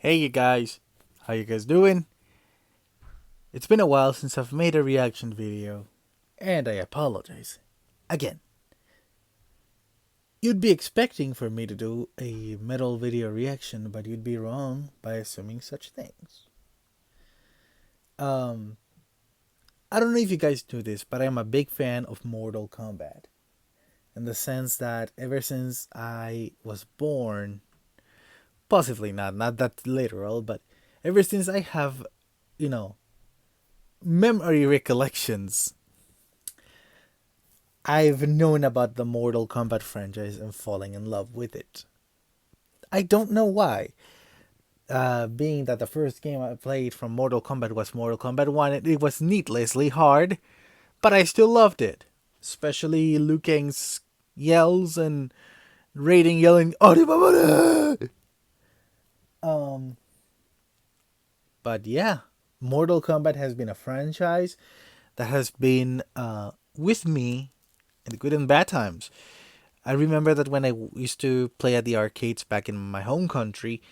Hey you guys, how you guys doing? It's been a while since I've made a reaction video, and I apologize. Again, you'd be expecting for me to do a metal video reaction, but you'd be wrong by assuming such things. Um, I don't know if you guys do this, but I'm a big fan of Mortal Kombat. In the sense that ever since I was born, possibly not that literal, but ever since I have, you know, memory recollections, I've known about the Mortal Kombat franchise and falling in love with it. I don't know why. Being that the first game I played from Mortal Kombat was Mortal Kombat 1, it was needlessly hard, but I still loved it. Especially Liu Kang's yells and Raiden yelling, Aribamara! But yeah, Mortal Kombat has been a franchise that has been with me in the good and bad times. I remember that when I used to play at the arcades back in my home country,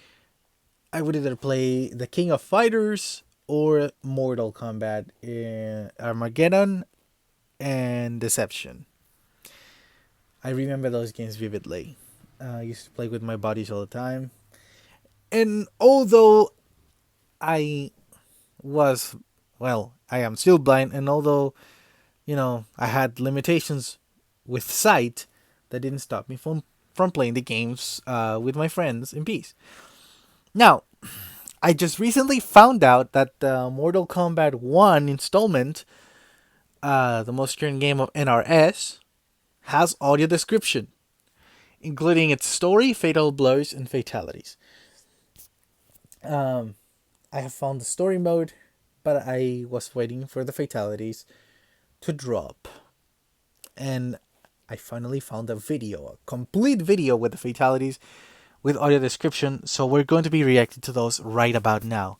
I would either play the King of Fighters or Mortal Kombat in Armageddon and Deception. I remember those games vividly. I used to play with my buddies all the time. And although I was, well, I am still blind, and although, I had limitations with sight, that didn't stop me from playing the games with my friends in peace. Now, I just recently found out that the Mortal Kombat 1 installment, the most current game of NRS, has audio description, including its story, fatal blows, and fatalities. I have found the story mode, but I was waiting for the fatalities to drop. And I finally found a complete video with the fatalities with audio description, so we're going to be reacting to those right about now.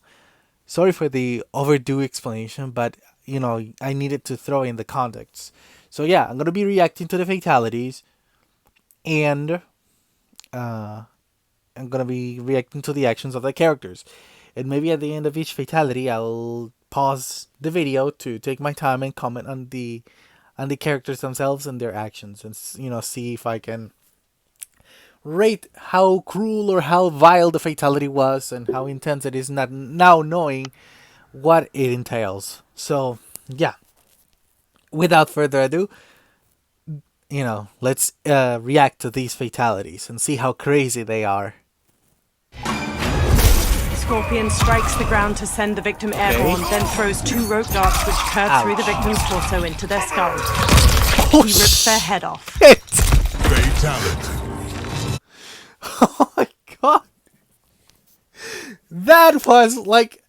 Sorry for the overdue explanation, but I needed to throw in the context. So yeah, I'm going to be reacting to the fatalities, and I'm going to be reacting to the actions of the characters. And maybe at the end of each fatality, I'll pause the video to take my time and comment on the characters themselves and their actions, and see if I can rate how cruel or how vile the fatality was and how intense it is, not now knowing what it entails. So yeah, without further ado, let's react to these fatalities and see how crazy they are. Scorpion strikes the ground to send the victim airborne, then throws two rope darts which curve through the victim's torso into their skull. He rips their head off. Fatality. Oh my god. That was like...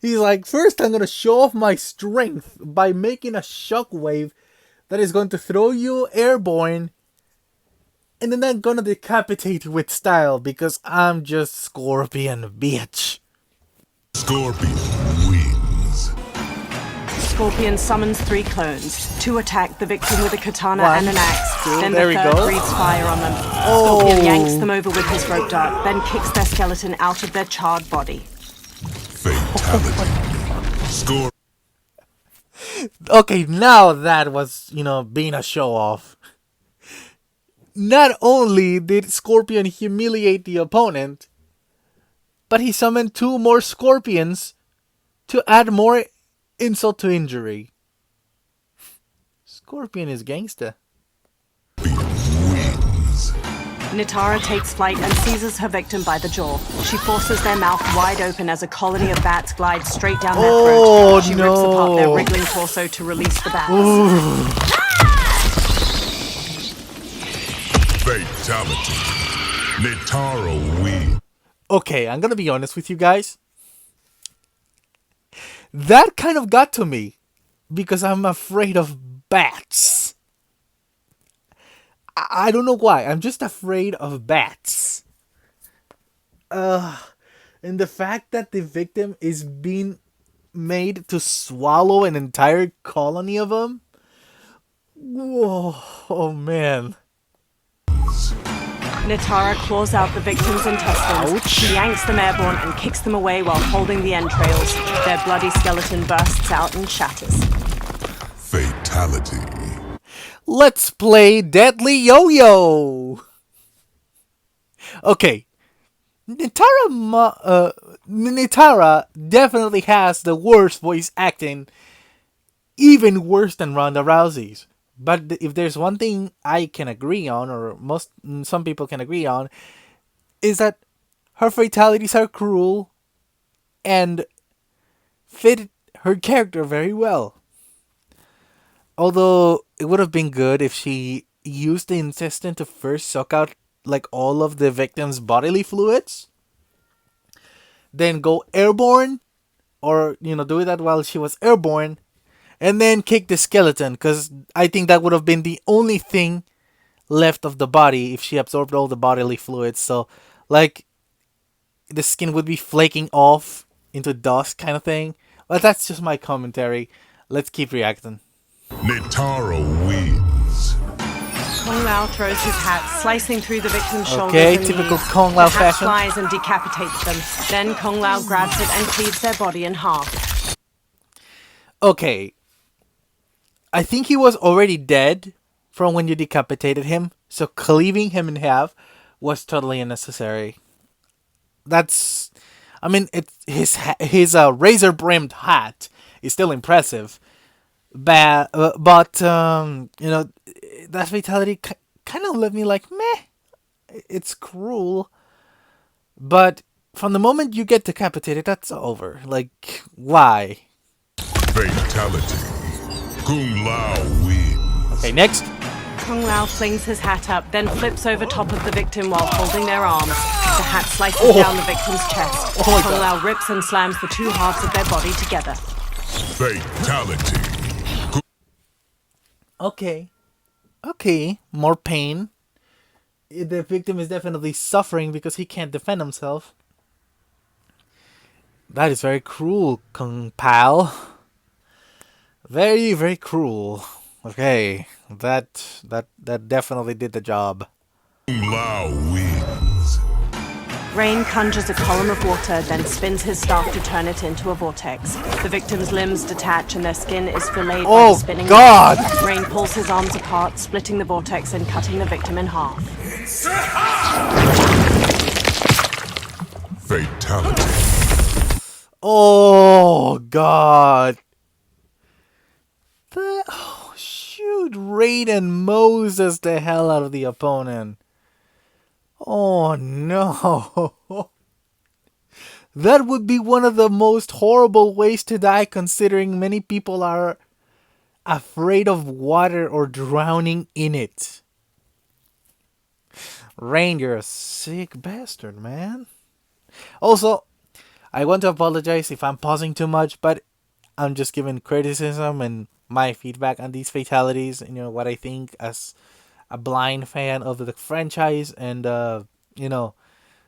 He's like, first I'm going to show off my strength by making a shockwave that is going to throw you airborne, and then I'm gonna decapitate you with style because I'm just Scorpion, bitch. Scorpion wins. Scorpion summons three clones. Two attack the victim with a katana and an axe. Then there the we third go. breathes fire on them. Scorpion yanks them over with his rope dart, then kicks their skeleton out of their charred body. Fatality. Okay, now that was, being a show-off. Not only did Scorpion humiliate the opponent, but he summoned two more Scorpions to add more insult to injury. Scorpion is gangsta. Wins. Nitara takes flight and seizes her victim by the jaw. She forces their mouth wide open as a colony of bats glide straight down their throat. She rips apart their wriggling torso to release the bats. Fatality. Nitara wins. Okay, I'm gonna be honest with you guys. That kind of got to me because I'm afraid of bats. I don't know why. I'm just afraid of bats. And the fact that the victim is being made to swallow an entire colony of them. Whoa, oh man. Nitara claws out the victim's intestines. Ouch. She yanks them airborne and kicks them away while holding the entrails. Their bloody skeleton bursts out and shatters. Fatality. Let's play Deadly Yo-Yo! Okay. Nitara definitely has the worst voice acting, even worse than Ronda Rousey's. But if there's one thing I can agree on, or some people can agree on, is that her fatalities are cruel and fit her character very well. Although it would have been good if she used the intestine to first suck out like all of the victim's bodily fluids, then go airborne, or do that while she was airborne, and then kick the skeleton, because I think that would have been the only thing left of the body if she absorbed all the bodily fluids. So like the skin would be flaking off into dust kind of thing. But that's just my commentary. Let's keep reacting. Nitara wins. Kung Lao throws his hat, slicing through the victim's shoulders Okay, and typical knees. Kung Lao the hat fashion. flies and decapitates them. Then Kung Lao grabs it and cleaves their body in half. Okay. I think he was already dead from when you decapitated him, so cleaving him in half was totally unnecessary. It's his razor-brimmed hat is still impressive, but that fatality kind of left me like, meh, it's cruel. But from the moment you get decapitated, that's over. Like, why? Fatality. Kung Lao wins. Okay, next. Kung Lao flings his hat up, then flips over top of the victim while holding their arms. The hat slices down the victim's chest. Oh my Kung God. Lao rips and slams the two halves of their body together. Fatality. Okay, more pain. The victim is definitely suffering because he can't defend himself. That is very cruel, Kung Pao. Very, very cruel. Okay, that definitely did the job. Kung Lao wins. Rain conjures a column of water, then spins his staff to turn it into a vortex. The victim's limbs detach and their skin is filleted by Oh, the spinning God! wave. Rain pulls his arms apart, splitting the vortex and cutting the victim in half. Fatality. Oh, God. Shoot, Raiden Moses the hell out of the opponent. Oh, no. That would be one of the most horrible ways to die, considering many people are afraid of water or drowning in it. Rain, you're a sick bastard, man. Also, I want to apologize if I'm pausing too much, but I'm just giving criticism and my feedback on these fatalities, what I think as a blind fan of the franchise, and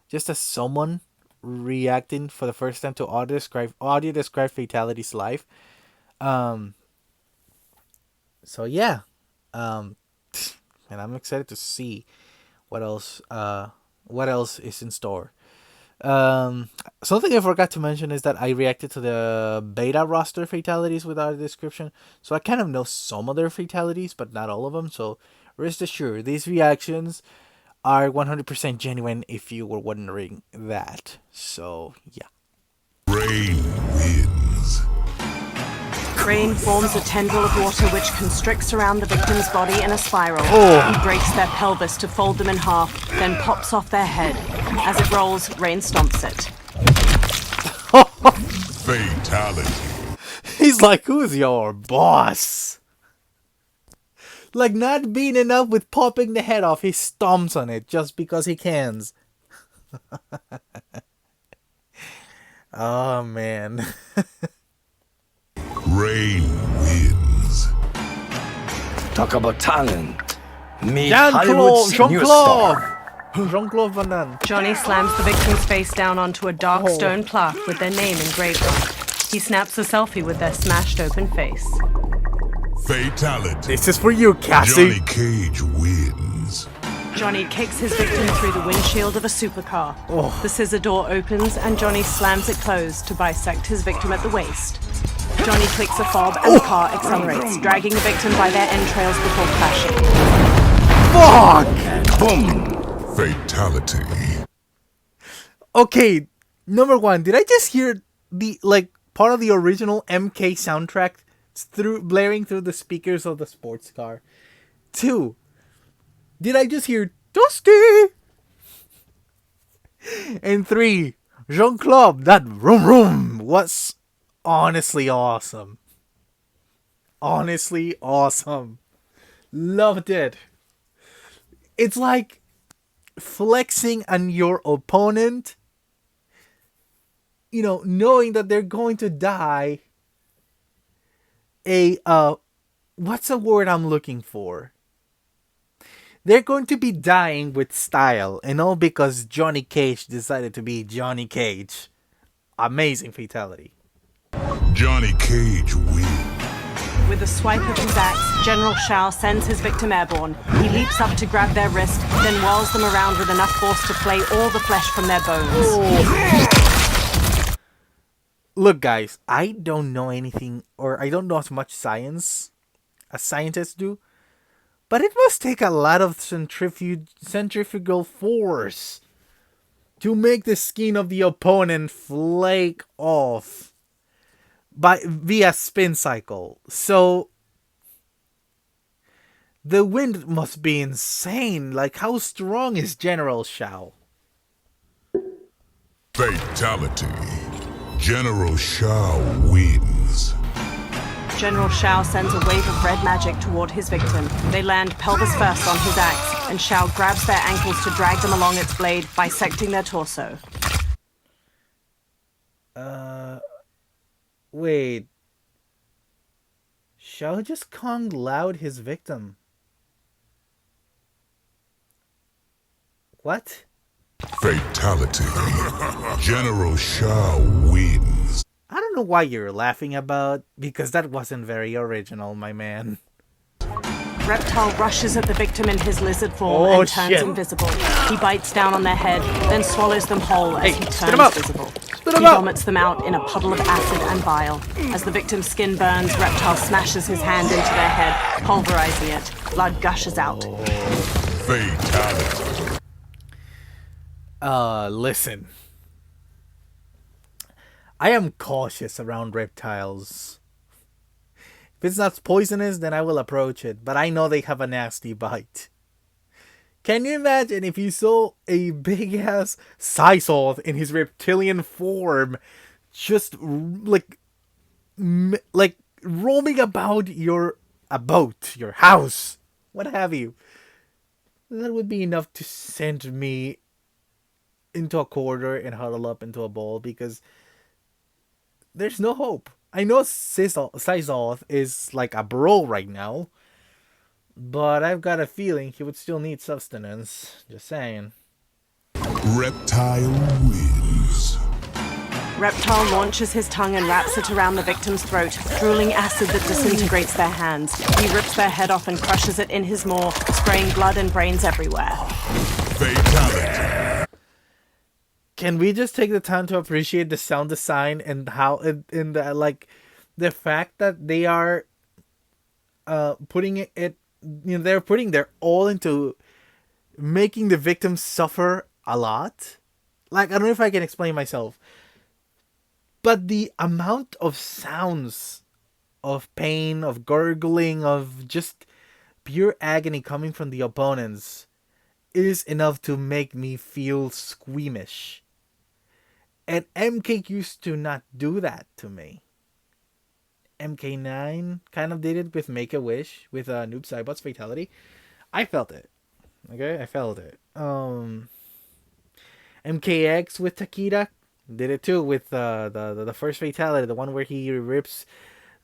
just as someone reacting for the first time to audio describe fatalities live. So yeah, and I'm excited to see what else is in store. Something I forgot to mention is that I reacted to the beta roster fatalities without a description, so I kind of know some of their fatalities, but not all of them. So rest assured, these reactions are 100% genuine if you were wondering that. So yeah. Rain wins. Rain forms a tendril of water which constricts around the victim's body in a spiral. Oh. He breaks their pelvis to fold them in half, then pops off their head. As it rolls, Rain stomps it. Fatality. He's like, who's your boss? Like, not being enough with popping the head off, he stomps on it just because he can. Oh, man. Rain wins. Talk about talent. Meet Jean-Claude Hollywood's new star. Jean-Claude Van Damme. Johnny slams the victim's face down onto a dark stone plaque with their name engraved on it. He snaps a selfie with their smashed open face. Fatality. This is for you, Cassie. Johnny Cage wins. Johnny kicks his victim through the windshield of a supercar. Oh. The scissor door opens and Johnny slams it closed to bisect his victim at the waist. Johnny clicks a fob and the car accelerates, dragging the victim by their entrails before crashing. Fuck! Boom! Fatality. Okay, number one, did I just hear the part of the original MK soundtrack blaring through the speakers of the sports car? 2, did I just hear Dusty? And 3, Jean-Claude, that vroom vroom was honestly awesome. Honestly awesome. Loved it. It's like flexing on your opponent, knowing that they're going to die what's the word I'm looking for? They're going to be dying with style, and all because Johnny Cage decided to be Johnny Cage. Amazing fatality. Johnny Cage wins. With a swipe of his axe, General Shao sends his victim airborne. He leaps up to grab their wrist, then whirls them around with enough force to flay all the flesh from their bones. Look, guys, I don't know anything, or I don't know as much science as scientists do, but it must take a lot of centrifugal force to make the skin of the opponent flake off via spin cycle. So the wind must be insane. Like, how strong is General Shao? Fatality. General Shao wins. General Shao sends a wave of red magic toward his victim. They land pelvis first on his axe, and Shao grabs their ankles to drag them along its blade, bisecting their torso. Wait. Shao just Kung Lao'd his victim. What? Fatality. General Shao wins. I don't know why you're laughing about, because that wasn't very original, my man. Reptile rushes at the victim in his lizard form and turns invisible. He bites down on their head, then swallows them whole as he turns visible. He vomits them out in a puddle of acid and bile. As the victim's skin burns, Reptile smashes his hand into their head, pulverizing it. Blood gushes out. Fatality. Listen. I am cautious around reptiles. If it's not poisonous, then I will approach it, but I know they have a nasty bite. Can you imagine if you saw a big-ass Scythe in his reptilian form just, like roaming about your boat, your house, what have you? That would be enough to send me into a corner and huddle up into a ball, because there's no hope. I know Scythe is like a bro right now, but I've got a feeling he would still need sustenance. Just saying. Reptile wins. Reptile launches his tongue and wraps it around the victim's throat, drooling acid that disintegrates their hands. He rips their head off and crushes it in his maw, spraying blood and brains everywhere. Fatality. Can we just take the time to appreciate the sound design and how in the the fact that they are putting it, they're putting their all into making the victim suffer a lot. Like, I don't know if I can explain myself, but the amount of sounds of pain, of gurgling, of just pure agony coming from the opponents is enough to make me feel squeamish. And MK used to not do that to me. MK9 kind of did it with Make-A-Wish, with Noob Saibot's Fatality. I felt it. Okay, I felt it. MKX with Takeda did it too with the first Fatality, the one where he rips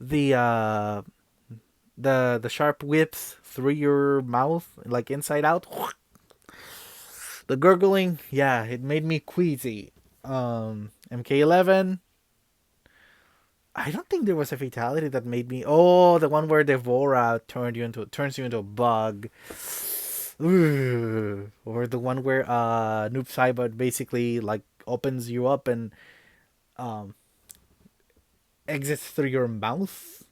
the sharp whips through your mouth, like inside out. The gurgling, yeah, it made me queasy. MK11, I don't think there was a fatality that made me. Oh, the one where Devora turns you into a bug. Or the one where Noob Saibot basically like opens you up and um exits through your mouth.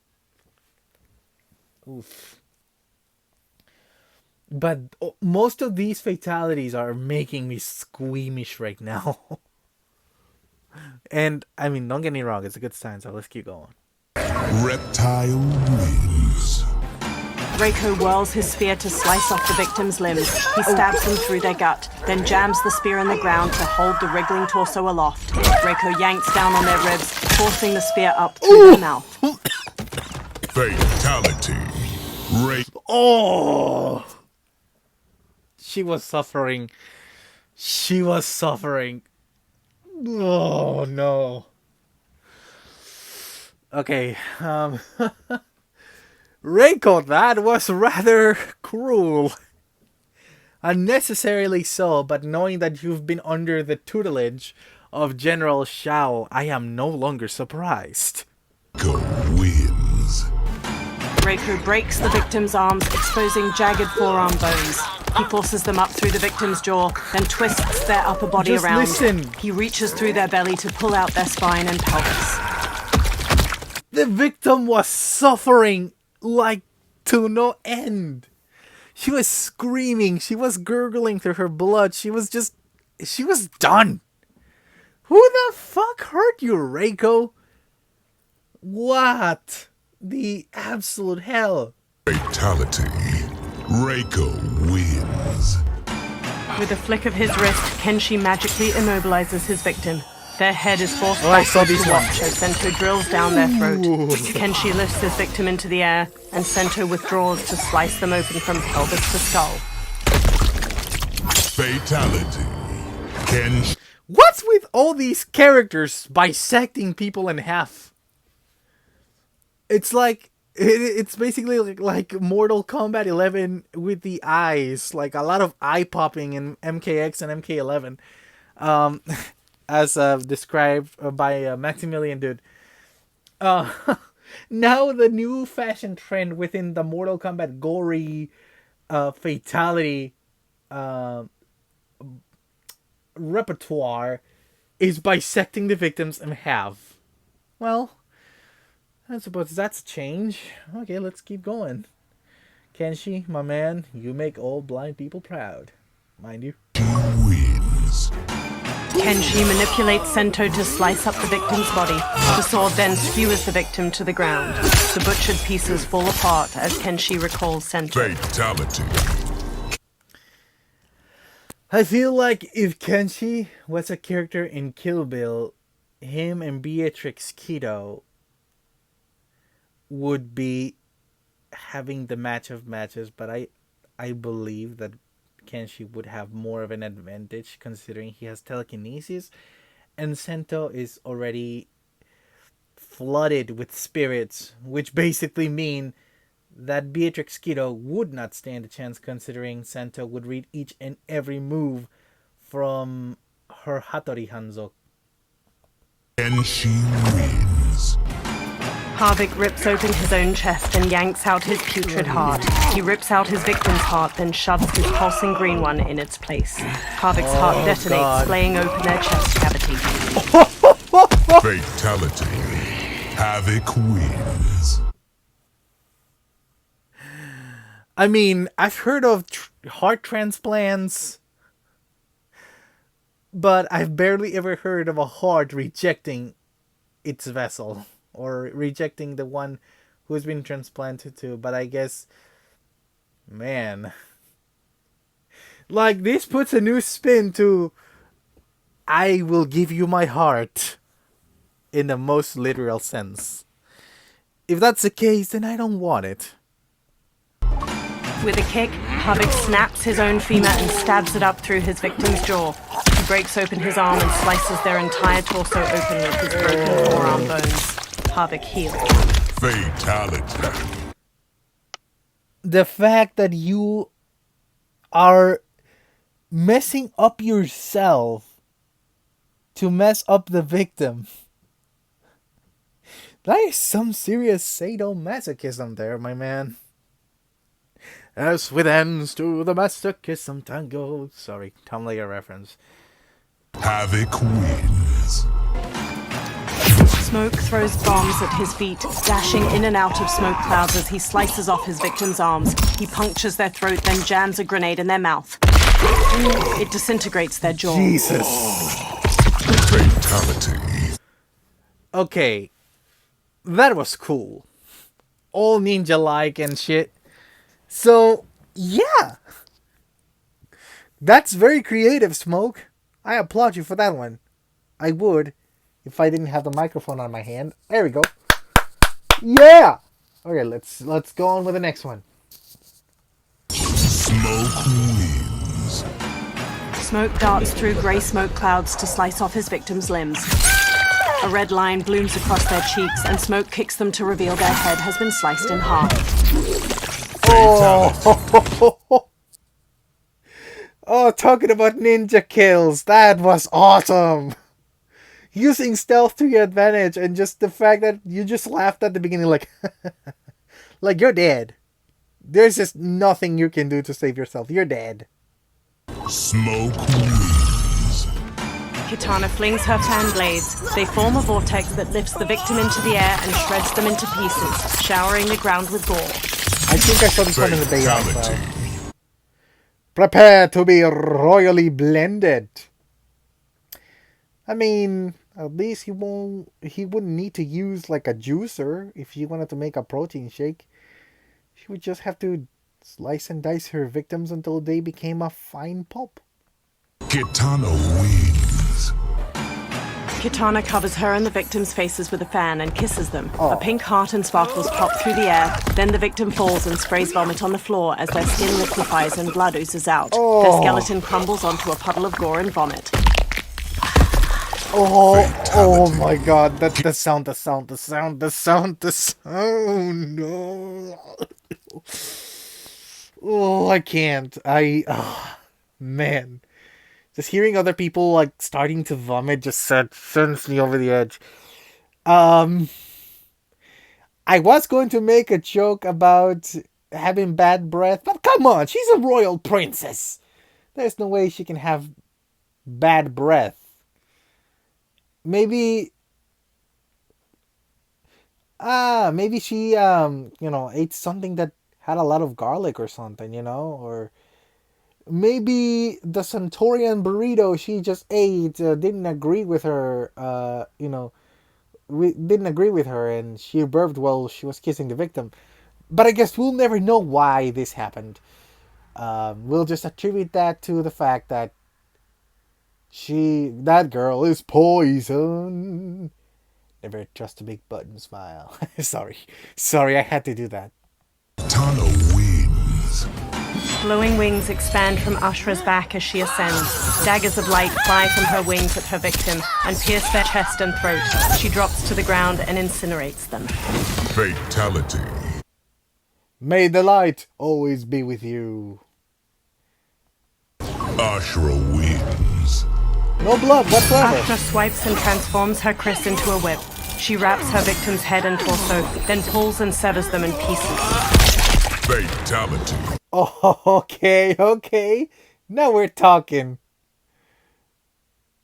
Oof. But most of these fatalities are making me squeamish right now. And I mean, don't get me wrong, it's a good sign, so let's keep going. Reptile wins. Reiko whirls his spear to slice off the victim's limbs. He stabs them through their gut, then jams the spear in the ground to hold the wriggling torso aloft. Reiko yanks down on their ribs, forcing the spear up through their mouth. Fatality. Oh! She was suffering. She was suffering. Oh no. Okay, Reiko, that was rather cruel. Unnecessarily so, but knowing that you've been under the tutelage of General Shao, I am no longer surprised. Go wins. Reiko breaks the victim's arms, exposing jagged forearm bones. He forces them up through the victim's jaw, then twists their upper body Just around. listen. He reaches through their belly to pull out their spine and pelvis. The victim was suffering like to no end. She was screaming. She was gurgling through her blood. She was done. Who the fuck hurt you, Reiko? What the absolute hell? Fatality. Reiko wins. With a flick of his wrist, Kenshi magically immobilizes his victim. Their head is forced Oh, I saw backwards this to one. watch as Sento drills down their throat. Kenshi lifts his victim into the air, and Sento withdraws to slice them open from pelvis to skull. Fatality. Kenshi. What's with all these characters bisecting people in half? It's like it's basically like Mortal Kombat 11 with the eyes, like a lot of eye popping in MKX and MK11. As described by Maximilian Dude. Now the new fashion trend within the Mortal Kombat gory fatality repertoire is bisecting the victims in half. Well, I suppose that's a change. Okay, let's keep going. Kenshi, my man, you make all blind people proud. Mind you. Wins. Kenshi manipulates Sento to slice up the victim's body. The sword then skewers the victim to the ground. The butchered pieces fall apart as Kenshi recalls Sento. Fatality. I feel like if Kenshi was a character in Kill Bill, him and Beatrix Kido would be having the match of matches, but I believe that Kenshi would have more of an advantage considering he has telekinesis and Sento is already flooded with spirits, which basically mean that Beatrix Kido would not stand a chance considering Sento would read each and every move from her Hattori Hanzo. Kenshi wins. Harvick rips open his own chest and yanks out his putrid heart. He rips out his victim's heart, then shoves his pulsing green one in its place. Harvick's heart detonates, God. splaying open their chest cavity. Fatality. Havoc wins. I mean, I've heard of heart transplants, but I've barely ever heard of a heart rejecting its vessel or rejecting the one who's been transplanted to. But I guess, man, like this puts a new spin to I will give you my heart in the most literal sense. If that's the case, then I don't want it. With a kick, Harvick snaps his own femur and stabs it up through his victim's jaw. He breaks open his arm and slices their entire torso open with his broken forearm bones. Harvick heals. Fatality. The fact that you are messing up yourself to mess up the victim. That is some serious sadomasochism there, my man. As with ends to the master kiss some tango. Sorry, Tom Layer reference. Havoc wins. Smoke throws bombs at his feet, dashing in and out of smoke clouds as he slices off his victim's arms. He punctures their throat, then jams a grenade in their mouth. It disintegrates their jaw. Jesus. Fatality. Okay, that was cool. All ninja-like and shit. So, yeah. That's very creative, Smoke. I applaud you for that one. I would if I didn't have the microphone on my hand. There we go. Yeah. Okay, let's go on with the next one. Smoke wins. Smoke darts through grey smoke clouds to slice off his victim's limbs. A red line blooms across their cheeks, and Smoke kicks them to reveal their head has been sliced in half. Fatality. Oh, talking about ninja kills. That was awesome. Using stealth to your advantage, and just the fact that you just laughed at the beginning like like you're dead. There's just nothing you can do to save yourself. You're dead. Smoke wins. Kitana flings her fan blades. They form a vortex that lifts the victim into the air and shreds them into pieces, showering the ground with gore. I think I saw this one in the day as well. Fatality. Prepare to be royally blended. I mean, at least he wouldn't need to use like a juicer if he wanted to make a protein shake. She would just have to slice and dice her victims until they became a fine pulp. Kitana wins. Kitana covers her and the victim's faces with a fan and kisses them. A pink heart and sparkles pop through the air. Then the victim falls and sprays vomit on the floor as their skin liquefies and blood oozes out. Their skeleton crumbles onto a puddle of gore and vomit. Oh my god, the sound, no. Oh, I can't. Man. Just hearing other people like starting to vomit just sends me over the edge. I was going to make a joke about having bad breath, but come on, she's a royal princess. There's no way she can have bad breath. Maybe she ate something that had a lot of garlic or something, or maybe the Centaurian burrito she just ate didn't agree with her, didn't agree with her, and she burped while she was kissing the victim. But I guess we'll never know why this happened. We'll just attribute that to the fact that that girl is poison. Never trust a big button smile. Sorry, I had to do that. Kitana wins. Glowing wings expand from Ashra's back as she ascends. Daggers of light fly from her wings at her victim and pierce their chest and throat. She drops to the ground and incinerates them. Fatality. May the light always be with you. Ashra wins. No blood whatsoever. Ashra swipes and transforms her Chris into a whip. She wraps her victim's head and torso, then pulls and severs them in pieces. Fatality. Oh, okay. Now we're talking.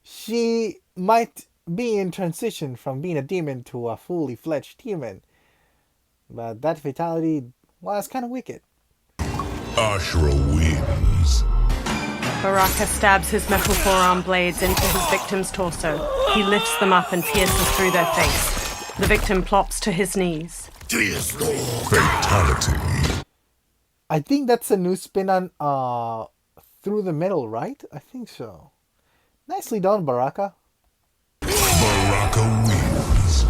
She might be in transition from being a demon to a fully fledged demon. But that fatality was kind of wicked. Ashra wins. Baraka stabs his metal forearm blades into his victim's torso. He lifts them up and pierces through their face. The victim plops to his knees. Fatality. I think that's a new spin on Through the Middle, right? I think so. Nicely done, Baraka. Baraka wins.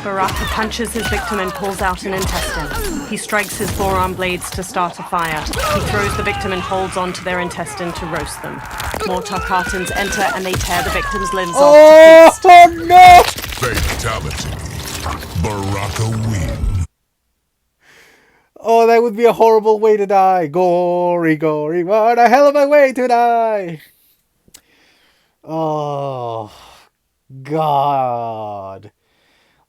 Baraka punches his victim and pulls out an intestine. He strikes his forearm blades to start a fire. He throws the victim and holds onto their intestine to roast them. More Tarkatans enter and they tear the victim's limbs off to feast. Oh no! Fatality. Baraka wins. Oh, that would be a horrible way to die. Gory, what a hell of a way to die. Oh, God.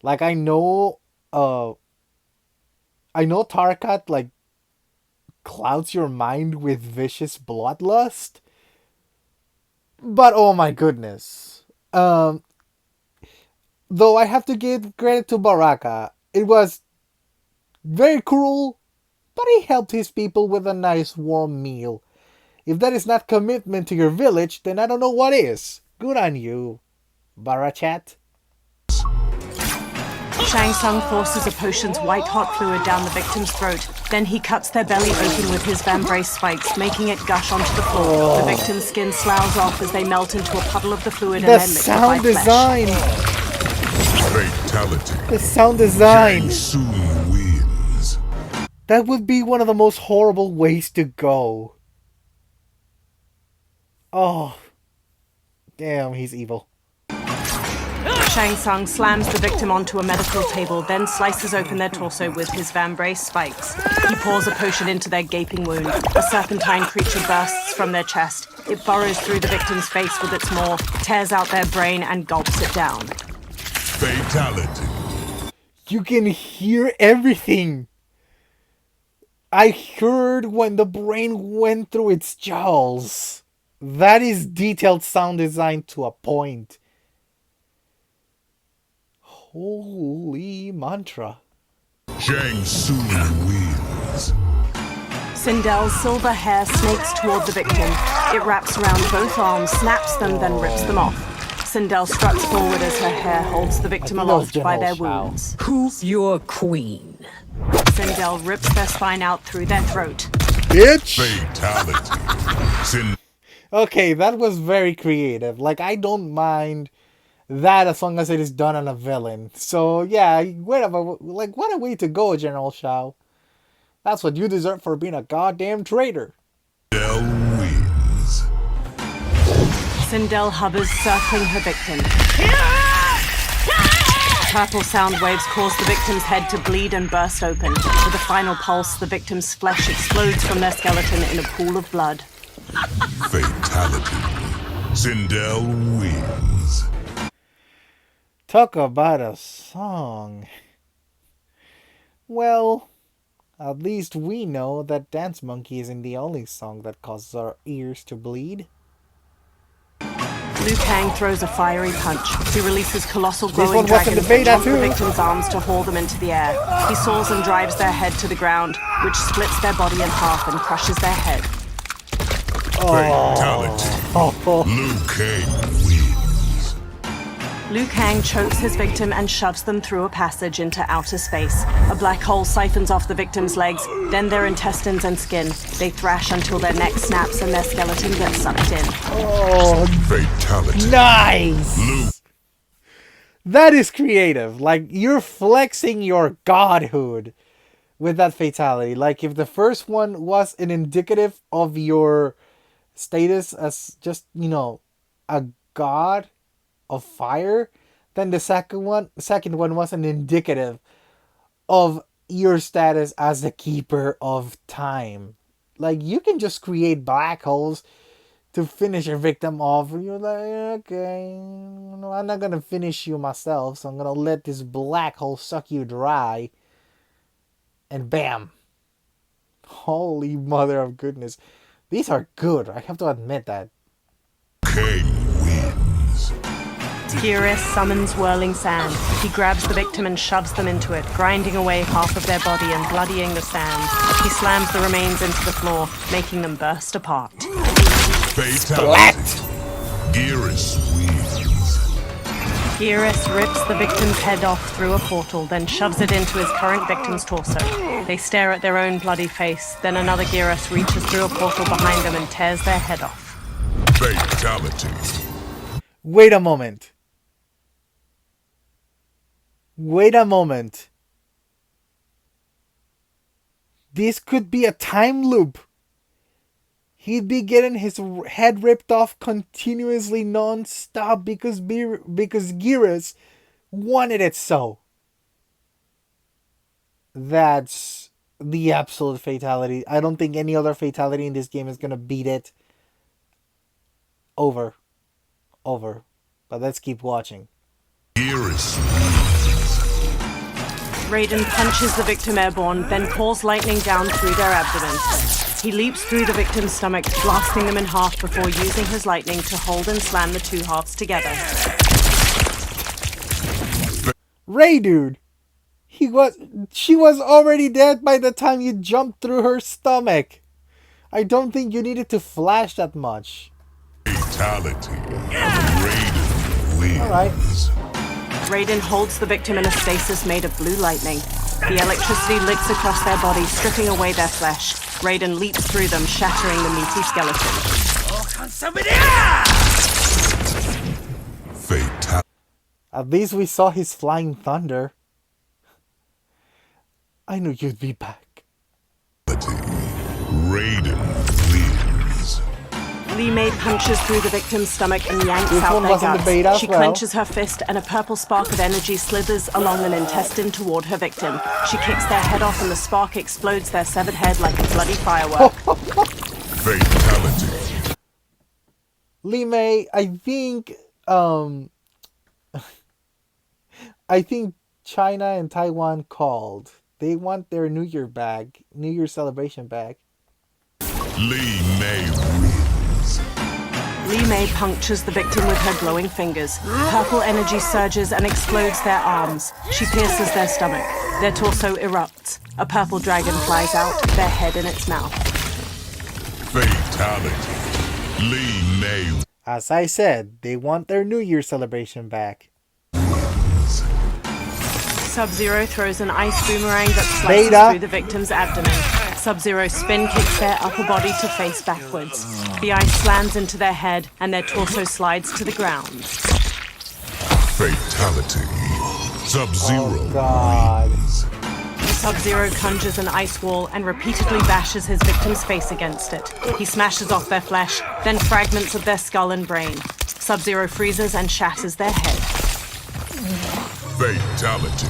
Like, I know Tarkat, like, clouds your mind with vicious bloodlust. But oh my goodness. Though I have to give credit to Baraka, it was very cruel, but he helped his people with a nice warm meal. If that is not commitment to your village, then I don't know what is. Good on you, Barachat. Shang Tsung forces a potion's white-hot fluid down the victim's throat. Then he cuts their belly open with his vambrace spikes, making it gush onto the floor. The victim's skin sloughs off as they melt into a puddle of the fluid and The then sound liquefied design! Fatality. The sound design! Shang Tsung wins. That would be one of the most horrible ways to go. Oh. Damn, he's evil. Shang Tsung slams the victim onto a medical table, then slices open their torso with his vambrace spikes. He pours a potion into their gaping wound. A serpentine creature bursts from their chest. It burrows through the victim's face with its maw, tears out their brain, and gulps it down. Fatality. You can hear everything. I heard when the brain went through its jaws. That is detailed sound design to a point. Holy mantra. Shang Tsung wins. Sindel's silver hair snakes toward the victim. It wraps around both arms, snaps them, then rips them off. Sindel struts forward as her hair holds the victim aloft by their wounds. Who's your queen? Sindel rips their spine out through their throat. Bitch! Fatality. Okay, that was very creative. Like, I don't mind that as long as it is done on a villain. So, yeah, whatever. Like, what a way to go, General Shao. That's what you deserve for being a goddamn traitor. Del wins. Sindel hovers, circling her victim. Purple sound waves cause the victim's head to bleed and burst open. With a final pulse, the victim's flesh explodes from their skeleton in a pool of blood. Fatality. Sindel wins. Talk about a song. Well, at least we know that Dance Monkey isn't the only song that causes our ears to bleed. Liu Kang throws a fiery punch. He releases colossal glowing one wasn't dragons the beta that jump the too. victim's arms to haul them into the air. He soars and drives their head to the ground, which splits their body in half and crushes their head. Fatality. Liu Kang wins. Liu Kang chokes his victim and shoves them through a passage into outer space. A black hole siphons off the victim's legs, then their intestines and skin. They thrash until their neck snaps and their skeleton gets sucked in. Oh, Fatality. nice! Liu. That is creative. Like, you're flexing your godhood with that fatality. Like, if the first one was an indicative of your status as just, a god of fire, then the second one was an indicative of your status as the keeper of time. Like, you can just create black holes to finish your victim off, and you're like, okay, I'm not gonna finish you myself, so I'm gonna let this black hole suck you dry, and bam. Holy mother of goodness. These are good, I have to admit that. Kang wins. Geras summons whirling sand. He grabs the victim and shoves them into it, grinding away half of their body and bloodying the sand. He slams the remains into the floor, making them burst apart. Fatality. Geras wins. Geras rips the victim's head off through a portal, then shoves it into his current victim's torso. They stare at their own bloody face, then another Geras reaches through a portal behind them and tears their head off. Fatality. Wait a moment. Wait a moment. This could be a time loop. He'd be getting his head ripped off continuously non-stop because Geras wanted it so. That's the absolute fatality. I don't think any other fatality in this game is going to beat it. Over. But let's keep watching. Geras Raiden punches the victim airborne, then pours lightning down through their abdomen. He leaps through the victim's stomach, blasting them in half before using his lightning to hold and slam the two halves together. Ray, dude! She was already dead by the time you jumped through her stomach. I don't think you needed to flash that much. Fatality. Raiden wins. Alright. Raiden holds the victim in a stasis made of blue lightning. The electricity licks across their body, stripping away their flesh. Raiden leaps through them, shattering the meaty skeleton. Fatality. At least we saw his flying thunder. I knew you'd be back. Raiden wins. Li Mei punches through the victim's stomach and yanks This out one their wasn't the guts. bait as She well. clenches her fist and a purple spark of energy slithers along an intestine toward her victim. She kicks their head off and the spark explodes their severed head like a bloody firework. Fatality. Li Mei, I think China and Taiwan called. They want their New Year celebration back. Li Mei wins. Li Mei punctures the victim with her glowing fingers. Purple energy surges and explodes their arms. She pierces their stomach. Their torso erupts. A purple dragon flies out, their head in its mouth. Fatality. Li Mei As I said, they want their New Year celebration back. Sub-Zero throws an ice boomerang that slices Beta. through the victim's abdomen. Sub-Zero spin kicks their upper body to face backwards. The ice slams into their head and their torso slides to the ground. Fatality. Sub-Zero Oh, God. wins. Sub-Zero conjures an ice wall and repeatedly bashes his victim's face against it. He smashes off their flesh, then fragments of their skull and brain. Sub-Zero freezes and shatters their head. Fatality.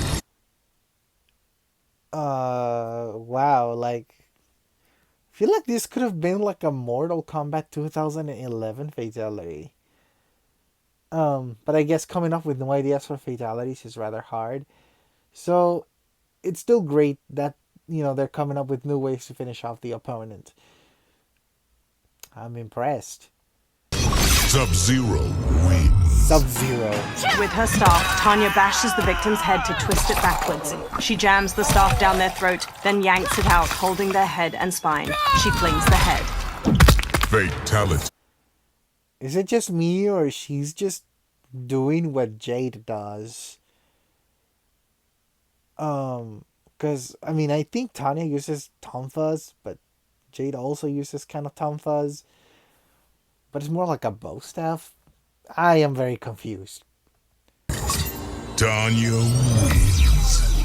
Wow, I feel like this could have been like a Mortal Kombat 2011 fatality. But I guess coming up with new ideas for fatalities is rather hard. So, it's still great that, they're coming up with new ways to finish off the opponent. I'm impressed. Sub-Zero wins. Sub-Zero. With her staff, Tanya bashes the victim's head to twist it backwards. She jams the staff down their throat, then yanks it out, holding their head and spine. She flings the head. Fatality. Is it just me or she's just doing what Jade does? Because, I think Tanya uses tonfas, but Jade also uses kind of tonfas. But it's more like a bow staff. I am very confused. Tanya wins.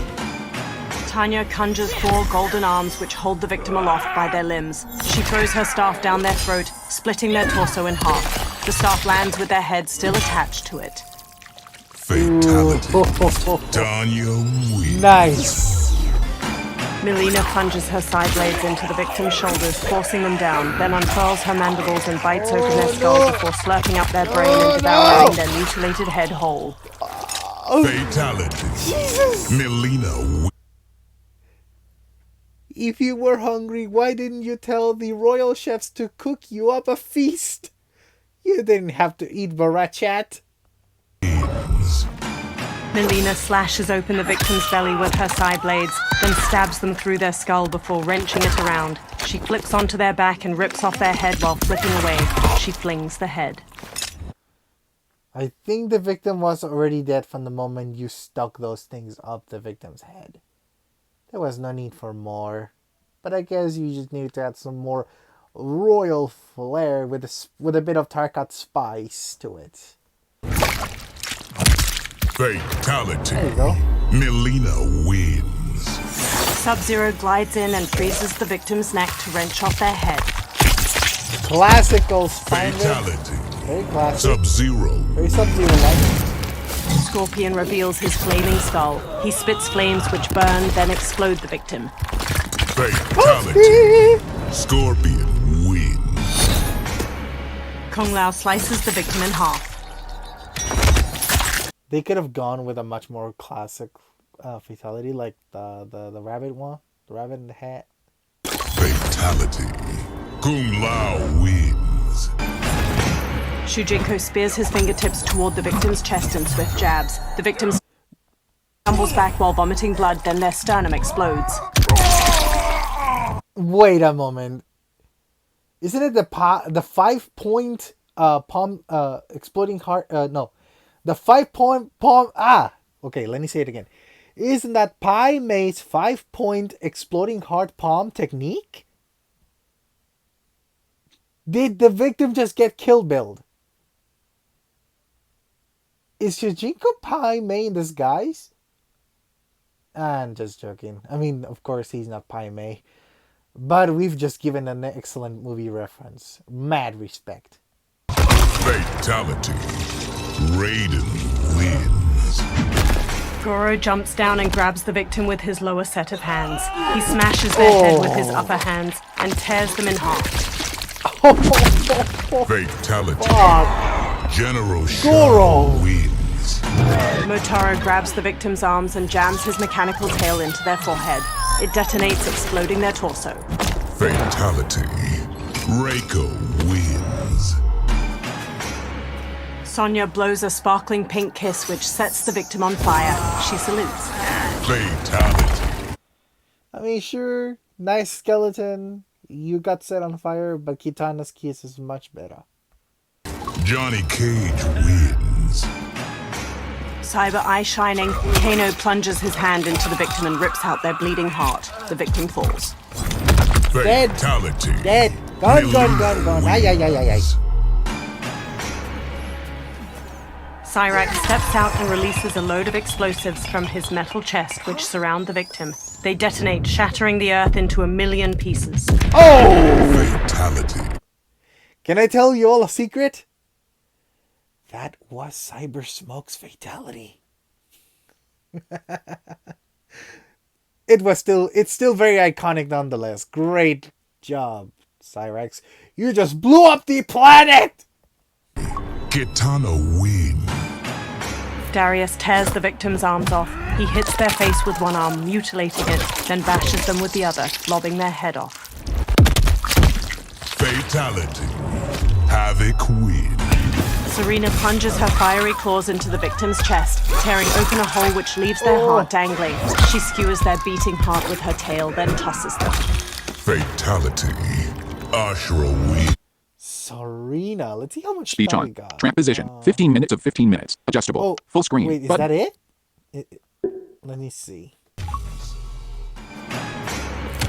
Tanya conjures 4 golden arms which hold the victim aloft by their limbs. She throws her staff down their throat, splitting their torso in half. The staff lands with their head still attached to it. Fatality. Tanya wins. Nice. Melina plunges her side blades into the victim's shoulders, forcing them down, then unfurls her mandibles and bites open their skull before slurping up their brain and devouring their mutilated head whole. Fatality. Melina wins. If you were hungry, why didn't you tell the royal chefs to cook you up a feast? You didn't have to eat Barachat. Melina slashes open the victim's belly with her side blades, then stabs them through their skull before wrenching it around. She flips onto their back and rips off their head while flipping away. She flings the head. I think the victim was already dead from the moment you stuck those things up the victim's head. There was no need for more. But I guess you just needed to add some more royal flair with a bit of Tarkat spice to it. Fatality. There you go. Melina wins. Sub-Zero glides in and freezes the victim's neck to wrench off their head. Classical spine rip. Fatality. Very classic. Sub-Zero. Very Sub-Zero like. Scorpion reveals his flaming skull. He spits flames which burn, then explode the victim. Fatality. Scorpion wins. Kung Lao slices the victim in half. They could have gone with a much more classic fatality, like the rabbit one, the rabbit in the hat. Fatality. Kung Lao wins. Shujinko spears his fingertips toward the victim's chest in swift jabs. The victim stumbles back while vomiting blood, then their sternum explodes. Wait a moment. Isn't it the 5-point palm exploding heart? No, the 5-point palm. Okay. Let me say it again. Isn't that Pai Mei's 5-point exploding heart palm technique? Did the victim just get kill billed? Is Shujinko Pai Mei in disguise? I'm just joking. I mean, of course, he's not Pai Mei. But we've just given an excellent movie reference. Mad respect. Fatality. Raiden wins. Goro jumps down and grabs the victim with his lower set of hands. He smashes their head with his upper hands and tears them in half. Fatality. Fuck. General Goro. Shao wins. Motaro grabs the victim's arms and jams his mechanical tail into their forehead. It detonates, exploding their torso. Fatality. Reiko wins. Sonya blows a sparkling pink kiss which sets the victim on fire. She salutes. Fatality. I mean, sure, nice skeleton. You got set on fire, but Kitana's kiss is much better. Johnny Cage wins. Cyber eye shining, Kano plunges his hand into the victim and rips out their bleeding heart. The victim falls. Dead. Fatality. Dead. Gone. Ay, ay, ay, ay, ay. Cyrax steps out and releases a load of explosives from his metal chest which surround the victim. They detonate, shattering the earth into 1,000,000 pieces. Fatality. Can I tell you all a secret? That was Cyber Smoke's fatality. It's still very iconic nonetheless. Great job, Cyrax. You just blew up the planet! Kitana wins. Darius tears the victim's arms off. He hits their face with one arm, mutilating it, then bashes them with the other, lobbing their head off. Fatality. Havoc wins. Serena plunges her fiery claws into the victim's chest, tearing open a hole which leaves their heart dangling. She skewers their beating heart with her tail, then tosses them. Fatality. Ashura wins. Serena, let's see how much Speech time on. we got. Track position. 15 minutes of 15 minutes. Adjustable. Oh, Full screen. Wait, is button. that it? Let me see.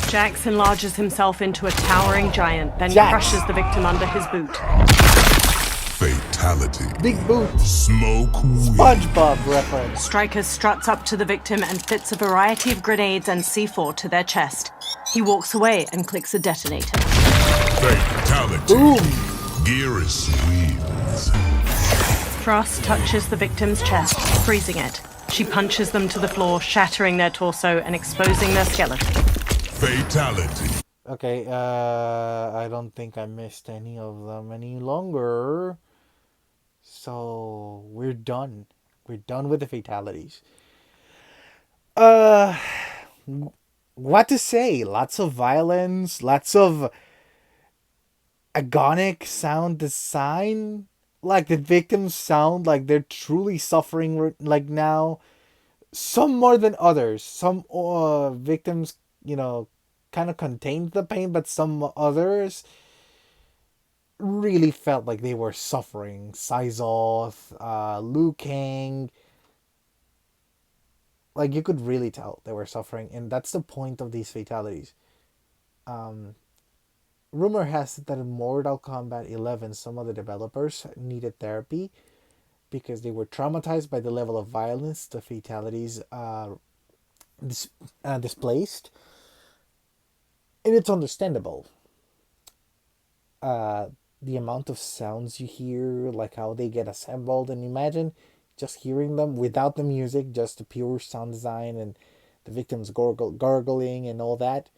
Jax enlarges himself into a towering giant, then Jax. crushes the victim under his boot. Fatality. Big boot. Smoke wins. SpongeBob reference. Stryker struts up to the victim and fits a variety of grenades and C4 to their chest. He walks away and clicks a detonator. Fatality. Boom. Gearus wins. Frost touches the victim's chest, freezing it. She punches them to the floor, shattering their torso and exposing their skeleton. Fatality. Okay, I don't think I missed any of them any longer. So, we're done. We're done with the fatalities. What to say? Lots of violence, lots of agonic sound design. Like, the victims sound like they're truly suffering, like, now. Some more than others. Some victims, kind of contained the pain, but some others really felt like they were suffering. Sizoth, Liu Kang, like you could really tell they were suffering, and that's the point of these fatalities. Rumor has it that in Mortal Kombat 11, some of the developers needed therapy because they were traumatized by the level of violence the fatalities displaced. And it's understandable. The amount of sounds you hear, like how they get assembled, and imagine just hearing them without the music, just the pure sound design and the victims gargling and all that.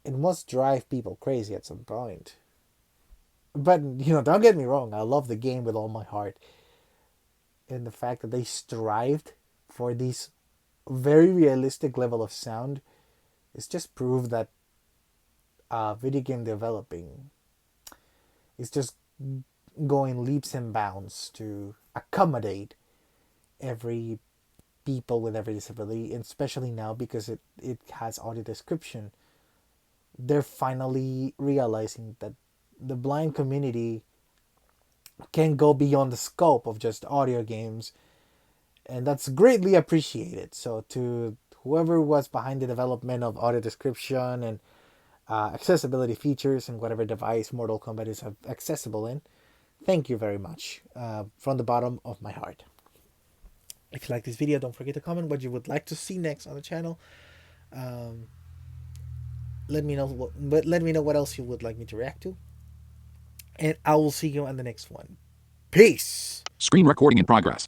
It must drive people crazy at some point. But, don't get me wrong, I love the game with all my heart. And the fact that they strived for these very realistic level of sound is just proof that video game developing is just going leaps and bounds to accommodate every people with every disability, and especially now because it has audio description. They're finally realizing that the blind community can go beyond the scope of just audio games, and that's greatly appreciated. So to whoever was behind the development of audio description and accessibility features and whatever device Mortal Kombat is accessible in, thank you very much from the bottom of my heart. If you like this video, don't forget to comment what you would like to see next on the channel. Let me know what else you would like me to react to, and I will see you on the next one. Peace. Screen recording in progress.